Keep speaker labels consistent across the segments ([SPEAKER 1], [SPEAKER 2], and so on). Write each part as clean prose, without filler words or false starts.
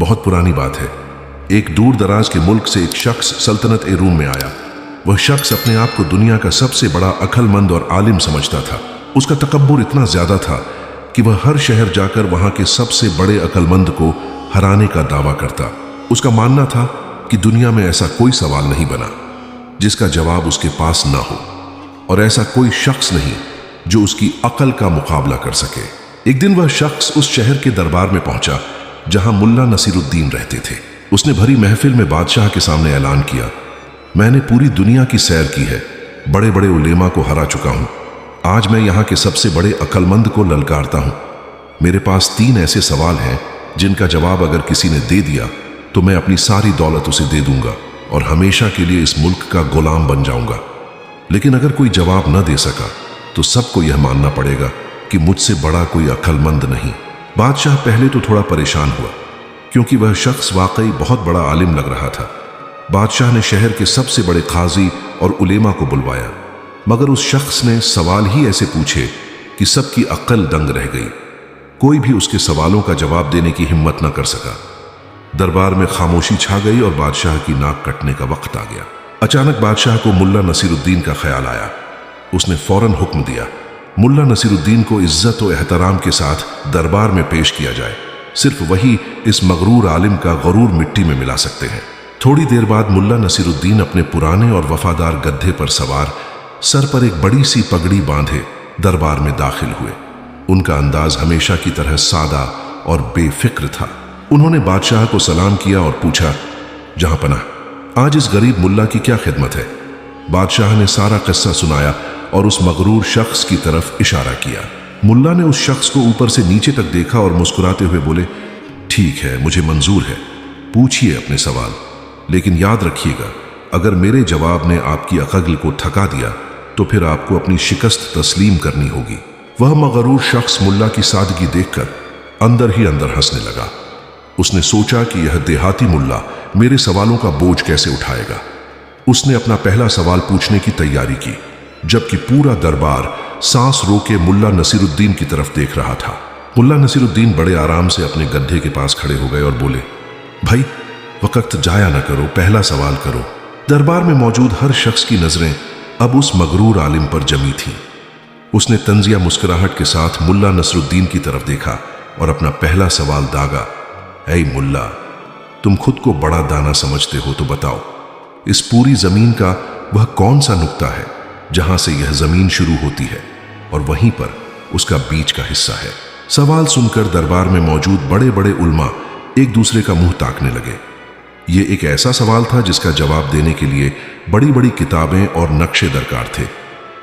[SPEAKER 1] बहुत पुरानी बात है। एक दूर दराज के मुल्क से एक शख्स सल्तनत ए रूम में आया। वह शख्स अपने आप को दुनिया का सबसे बड़ा अक्लमंद और आलिम समझता था। उसका तकब्बुर इतना ज्यादा था कि वह हर शहर जाकर वहां के सबसे बड़े अक्लमंद को हराने का दावा करता। उसका मानना था कि दुनिया में ऐसा कोई सवाल नहीं बना जिसका जवाब उसके पास ना हो, और ऐसा कोई शख्स नहीं जो उसकी अकल का मुकाबला कर सके। एक दिन वह शख्स उस शहर के दरबार में पहुंचा जहां मुल्ला नसीरुद्दीन रहते थे। उसने भरी महफिल में बादशाह के सामने ऐलान किया, मैंने पूरी दुनिया की सैर की है, बड़े बड़े उलेमा को हरा चुका हूं। आज मैं यहाँ के सबसे बड़े अक्लमंद को ललकारता हूं। मेरे पास 3 ऐसे सवाल हैं जिनका जवाब अगर किसी ने दे दिया तो मैं अपनी सारी दौलत उसे दे दूंगा और हमेशा के लिए इस मुल्क का गुलाम बन जाऊंगा। लेकिन अगर कोई जवाब न दे सका तो सबको यह मानना पड़ेगा कि मुझसे बड़ा कोई अक्लमंद नहीं। बादशाह पहले तो थोड़ा परेशान हुआ क्योंकि वह शख्स वाकई बहुत बड़ा आलिम लग रहा था। बादशाह ने शहर के सबसे बड़े काजी और उलेमा को बुलवाया, मगर उस शख्स ने सवाल ही ऐसे पूछे कि सबकी अक्ल दंग रह गई। कोई भी उसके सवालों का जवाब देने की हिम्मत न कर सका। दरबार में खामोशी छा गई और बादशाह की नाक कटने का वक्त आ गया। अचानक बादशाह को मुल्ला नसीरुद्दीन का ख्याल आया। उसने फौरन हुक्म दिया, मुल्ला नसीरुद्दीन को इज्जत और एहतराम के साथ दरबार में पेश किया जाए। सिर्फ वही इस मगरूर आलिम का गरूर मिट्टी में मिला सकते हैं। थोड़ी देर बाद मुल्ला नसीरुद्दीन अपने पुराने और वफादार गद्दे पर सवार, सर पर एक बड़ी सी पगड़ी बांधे दरबार में दाखिल हुए। उनका अंदाज हमेशा की तरह सादा और बेफिक्र था। उन्होंने बादशाह को सलाम किया और पूछा, जहां पनाह, आज इस गरीब मुल्ला की क्या खिदमत है? बादशाह ने सारा किस्सा सुनाया और उस मगरूर शख्स की तरफ इशारा किया। मुल्ला ने उस शख्स को ऊपर से नीचे तक देखा और मुस्कुराते हुए बोले, ठीक है, मुझे मंजूर है, पूछिए अपने सवाल, लेकिन याद रखिएगा अगर मेरे जवाब ने आपकी अक्ल को थका दिया तो फिर आपको अपनी शिकस्त तस्लीम करनी होगी। वह मगरूर शख्स मुल्ला की सादगी देखकर अंदर ही अंदर हंसने लगा। उसने सोचा कि यह देहाती मुल्ला मेरे सवालों का बोझ कैसे उठाएगा। उसने अपना पहला सवाल पूछने की तैयारी की, जबकि पूरा दरबार सांस रोके मुल्ला नसीरुद्दीन की तरफ देख रहा था। मुल्ला नसीरुद्दीन बड़े आराम से अपने गड्ढे के पास खड़े हो गए और बोले, भाई वक्त जाया न करो, पहला सवाल करो। दरबार में मौजूद हर शख्स की नजरें अब उस मगरूर आलिम पर जमी थीं। उसने तंजिया मुस्कुराहट के साथ मुल्ला नसीरुद्दीन की तरफ देखा और अपना पहला सवाल दागा, ऐ मुल्ला, तुम खुद को बड़ा दाना समझते हो तो बताओ, इस पूरी जमीन का वह कौन सा नुक्ता है जहां से यह जमीन शुरू होती है और वहीं पर उसका बीच का हिस्सा है? सवाल सुनकर दरबार में मौजूद बड़े बड़े उल्मा एक दूसरे का मुंह ताकने लगे। ये एक ऐसा सवाल था जिसका जवाब देने के लिए बड़ी बड़ी किताबें और नक्शे दरकार थे।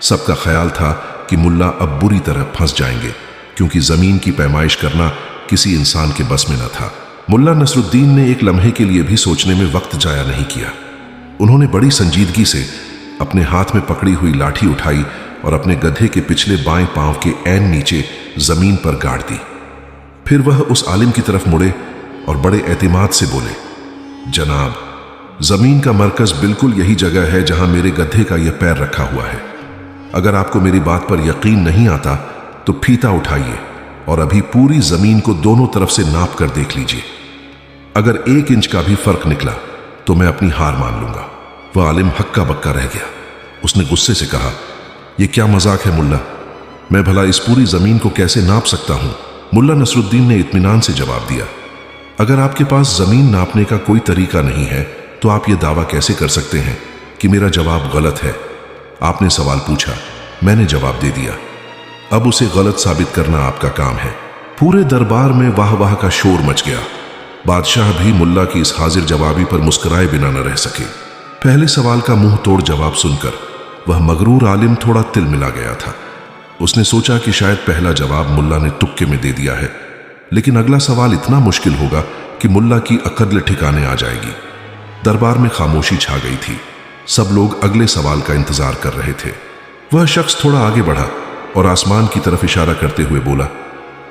[SPEAKER 1] सबका ख्याल था कि मुल्ला अब बुरी तरह फंस जाएंगे, क्योंकि जमीन की पैमाइश करना किसी इंसान के बस में न था। मुल्ला नसरुद्दीन ने एक लम्हे के लिए भी सोचने में वक्त जाया नहीं किया। उन्होंने बड़ी संजीदगी से अपने हाथ में पकड़ी हुई लाठी उठाई और अपने गधे के पिछले बाएं पांव के ऐन नीचे जमीन पर गाड़ दी। फिर वह उस आलिम की तरफ मुड़े और बड़े एतमाद से बोले, जनाब, जमीन का मरकज बिल्कुल यही जगह है जहां मेरे गधे का यह पैर रखा हुआ है। अगर आपको मेरी बात पर यकीन नहीं आता तो फीता उठाइए और अभी पूरी जमीन को दोनों तरफ से नाप कर देख लीजिए। अगर 1 इंच का भी फर्क निकला तो मैं अपनी हार मान लूंगा। वह आलिम हक्का बक्का रह गया। उसने गुस्से से कहा, यह क्या मजाक है मुल्ला, मैं भला इस पूरी जमीन को कैसे नाप सकता हूं? मुल्ला नसरुद्दीन ने इत्मीनान से जवाब दिया, अगर आपके पास जमीन नापने का कोई तरीका नहीं है तो आप यह दावा कैसे कर सकते हैं कि मेरा जवाब गलत है? आपने सवाल पूछा, मैंने जवाब दे दिया, अब उसे गलत साबित करना आपका काम है। पूरे दरबार में वाह वाह का शोर मच गया। बादशाह भी मुल्ला की इस हाजिर जवाबी पर मुस्कुराए बिना न रह सके। पहले सवाल का मुंह तोड़ जवाब सुनकर वह मगरूर आलिम थोड़ा तिल मिला गया था। उसने सोचा कि शायद पहला जवाब मुल्ला ने तुक्के में दे दिया है, लेकिन अगला सवाल इतना मुश्किल होगा कि मुल्ला की अक्ल ठिकाने आ जाएगी। दरबार में खामोशी छा गई थी। सब लोग अगले सवाल का इंतजार कर रहे थे। वह शख्स थोड़ा आगे बढ़ा और आसमान की तरफ इशारा करते हुए बोला,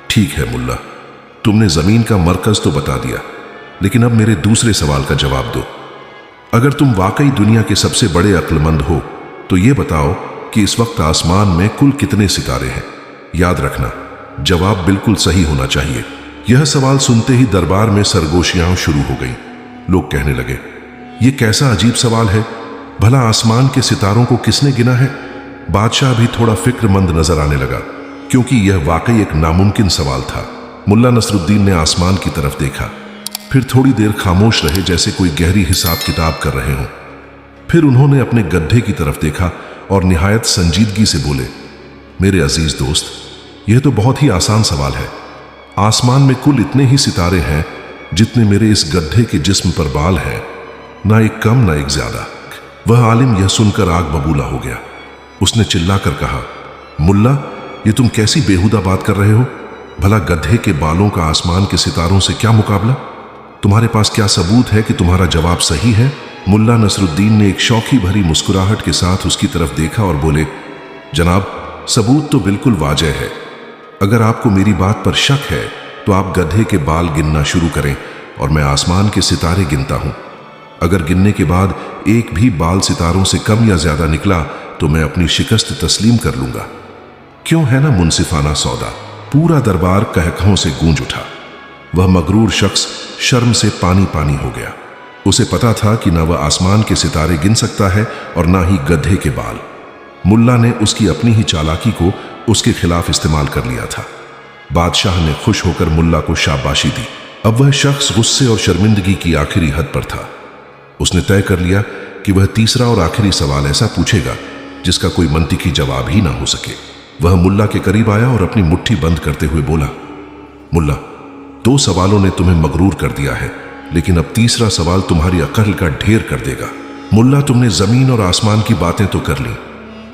[SPEAKER 1] ठीक है मुल्ला, तुमने जमीन का मरकज तो बता दिया, लेकिन अब मेरे दूसरे सवाल का जवाब दो। अगर तुम वाकई दुनिया के सबसे बड़े अक्लमंद हो तो यह बताओ कि इस वक्त आसमान में कुल कितने सितारे हैं? याद रखना, जवाब बिल्कुल सही होना चाहिए, यह सवाल सुनते ही दरबार में सरगोशियां शुरू हो गई। लोग कहने लगे, ये कैसा अजीब सवाल है, भला आसमान के सितारों को किसने गिना है? बादशाह भी थोड़ा फिक्रमंद नजर आने लगा, क्योंकि यह वाकई एक नामुमकिन सवाल था। मुल्ला नसरुद्दीन ने आसमान की तरफ देखा, फिर थोड़ी देर खामोश रहे, जैसे कोई गहरी हिसाब किताब कर रहे हों। फिर उन्होंने अपने गड्ढे की तरफ देखा और निहायत संजीदगी से बोले, मेरे अजीज दोस्त, यह तो बहुत ही आसान सवाल है। आसमान में कुल इतने ही सितारे हैं जितने मेरे इस गड्ढे के जिस्म पर बाल हैं, ना एक कम ना एक ज्यादा। वह आलिम यह सुनकर आग बबूला हो गया। उसने चिल्लाकर कहा, मुल्ला, ये तुम कैसी बेहुदा बात कर रहे हो? भला गड्ढे के बालों का आसमान के सितारों से क्या मुकाबला? तुम्हारे पास क्या सबूत है कि तुम्हारा जवाब सही है? मुल्ला नसरुद्दीन ने एक शौखी भरी मुस्कुराहट के साथ उसकी तरफ देखा और बोले, जनाब, सबूत तो बिल्कुल वाजह है। अगर आपको मेरी बात पर शक है तो आप गड्ढे के बाल गिनना शुरू करें और मैं आसमान के सितारे गिनता हूं। अगर गिनने के बाद एक भी बाल सितारों से कम या ज्यादा निकला तो मैं अपनी शिकस्त तस्लीम कर लूंगा। क्यों है ना मुनसिफाना सौदा। पूरा दरबार कहकहों से गूंज उठा। वह मगरूर शख्स शर्म से पानी पानी हो गया। उसे पता था कि ना वह आसमान के सितारे गिन सकता है और ना ही गड्ढे के बाल। मुल्ला ने उसकी अपनी ही चालाकी को उसके खिलाफ इस्तेमाल कर लिया था। बादशाह ने खुश होकर मुल्ला को शाबाशी दी। अब वह शख्स गुस्से और शर्मिंदगी की आखिरी हद पर था। उसने तय कर लिया कि वह तीसरा और आखिरी सवाल ऐसा पूछेगा जिसका कोई मंतिकी जवाब ही ना हो सके। वह मुल्ला के करीब आया और अपनी मुट्ठी बंद करते हुए बोला, मुल्ला, 2 सवालों ने तुम्हें मगरूर कर दिया है, लेकिन अब तीसरा सवाल तुम्हारी अकल का ढेर कर देगा। मुल्ला, तुमने जमीन और आसमान की बातें तो कर ली,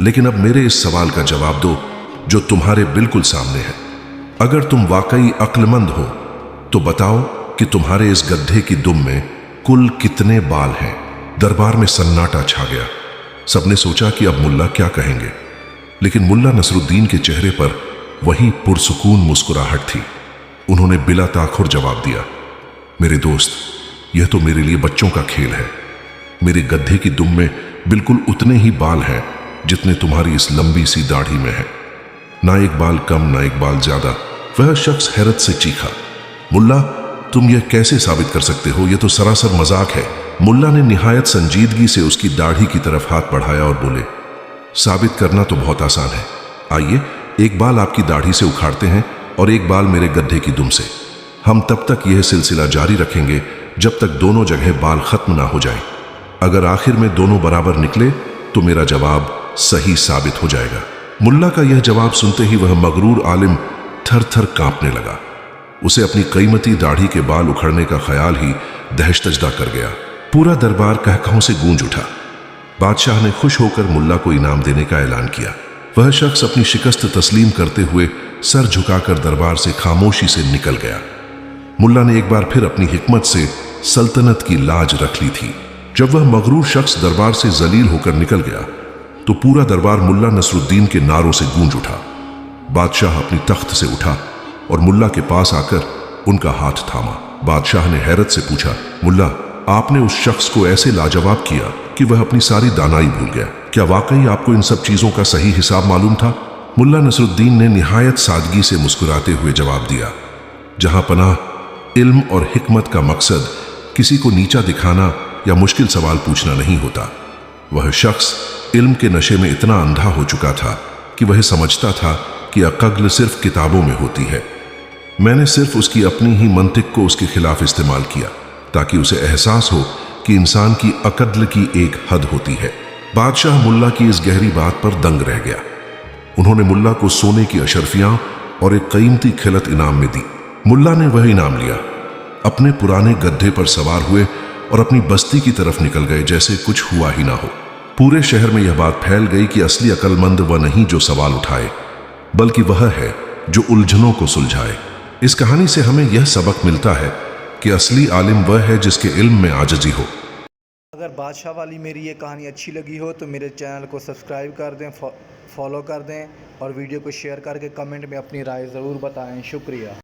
[SPEAKER 1] लेकिन अब मेरे इस सवाल का जवाब दो जो तुम्हारे बिल्कुल सामने है। अगर तुम वाकई अक्लमंद हो तो बताओ कि तुम्हारे इस गड्ढे की दुम में कुल कितने बाल हैं? दरबार में सन्नाटा छा गया। सबने सोचा कि अब मुल्ला क्या कहेंगे, लेकिन मुल्ला नसरुद्दीन के चेहरे पर वही पुरसुकून मुस्कुराहट थी। उन्होंने बिला ताखुर जवाब दिया, मेरे दोस्त, यह तो मेरे लिए बच्चों का खेल है। मेरे गड्ढे की दुम में बिल्कुल उतने ही बाल हैं जितने तुम्हारी इस लंबी सी दाढ़ी में है, ना एक बाल कम ना एक बाल ज्यादा। वह शख्स हैरत से चीखा, मुल्ला, तुम यह कैसे साबित कर सकते हो? यह तो सरासर मजाक है। मुल्ला ने निहायत संजीदगी से उसकी दाढ़ी की तरफ हाथ बढ़ाया और बोले, साबित करना तो बहुत आसान है। आइए, एक बाल आपकी दाढ़ी से उखाड़ते हैं और एक बाल मेरे गड्ढे की दुम से। हम तब तक यह सिलसिला जारी रखेंगे जब तक दोनों जगह बाल खत्म ना हो जाएं। अगर आखिर में दोनों बराबर निकले तो मेरा जवाब सही साबित हो जाएगा। मुल्ला का यह जवाब सुनते ही वह मगरूर आलिम थर थर कांपने लगा। उसे अपनी कीमती दाढ़ी के बाल उखड़ने का ख्याल ही दहशतजदा कर गया। पूरा दरबार कहकहों से गूंज उठा। बादशाह ने खुश होकर मुल्ला को इनाम देने का ऐलान किया। वह शख्स अपनी शिकस्त तस्लीम करते हुए सर झुकाकर दरबार से खामोशी से निकल गया। मुल्ला ने एक बार फिर अपनी हिकमत से सल्तनत की लाज रख ली थी। जब वह मगरूर शख्स दरबार से जलील होकर निकल गया तो पूरा दरबार मुल्ला नसरुद्दीन के नारों से गूंज उठा। बादशाह अपनी तख्त से उठा और मुल्ला के पास आकर उनका हाथ थामा। बादशाह ने हैरत से पूछा, मुल्ला, आपने उस शख्स को ऐसे लाजवाब किया कि वह अपनी सारी दानाई भूल गया। क्या वाकई आपको इन सब चीजों का सही हिसाब मालूम था? मुल्ला नसरुद्दीन ने निहायत सादगी से मुस्कुराते हुए जवाब दिया, जहां पनाह इल्म और हिकमत का मकसद किसी को नीचा दिखाना या मुश्किल सवाल पूछना नहीं होता। वह शख्स इल्म के नशे में इतना अंधा हो चुका था कि वह समझता था कि अक्ल सिर्फ किताबों में होती है। मैंने सिर्फ उसकी अपनी ही मंतिक को उसके खिलाफ इस्तेमाल किया ताकि उसे एहसास हो कि इंसान की अक्ल की एक हद होती है। बादशाह मुल्ला की इस गहरी बात पर दंग रह गया। उन्होंने मुल्ला को सोने की अशरफियां और एक कीमती खिलत इनाम में दी। मुल्ला ने वह इनाम लिया, अपने पुराने गड्ढे पर सवार हुए और अपनी बस्ती की तरफ निकल गए जैसे कुछ हुआ ही ना हो। पूरे शहर में यह बात फैल गई कि असली अक्लमंद वह नहीं जो सवाल उठाए, बल्कि वह है जो उलझनों को सुलझाए। इस कहानी से हमें यह सबक मिलता है कि असली आलिम वह है जिसके इल्म में आजिज़ी हो।
[SPEAKER 2] अगर बादशाह वाली मेरी ये कहानी अच्छी लगी हो तो मेरे चैनल को सब्सक्राइब कर दें, फॉलो कर दें और वीडियो को शेयर करके कमेंट में अपनी राय ज़रूर बताएं। शुक्रिया।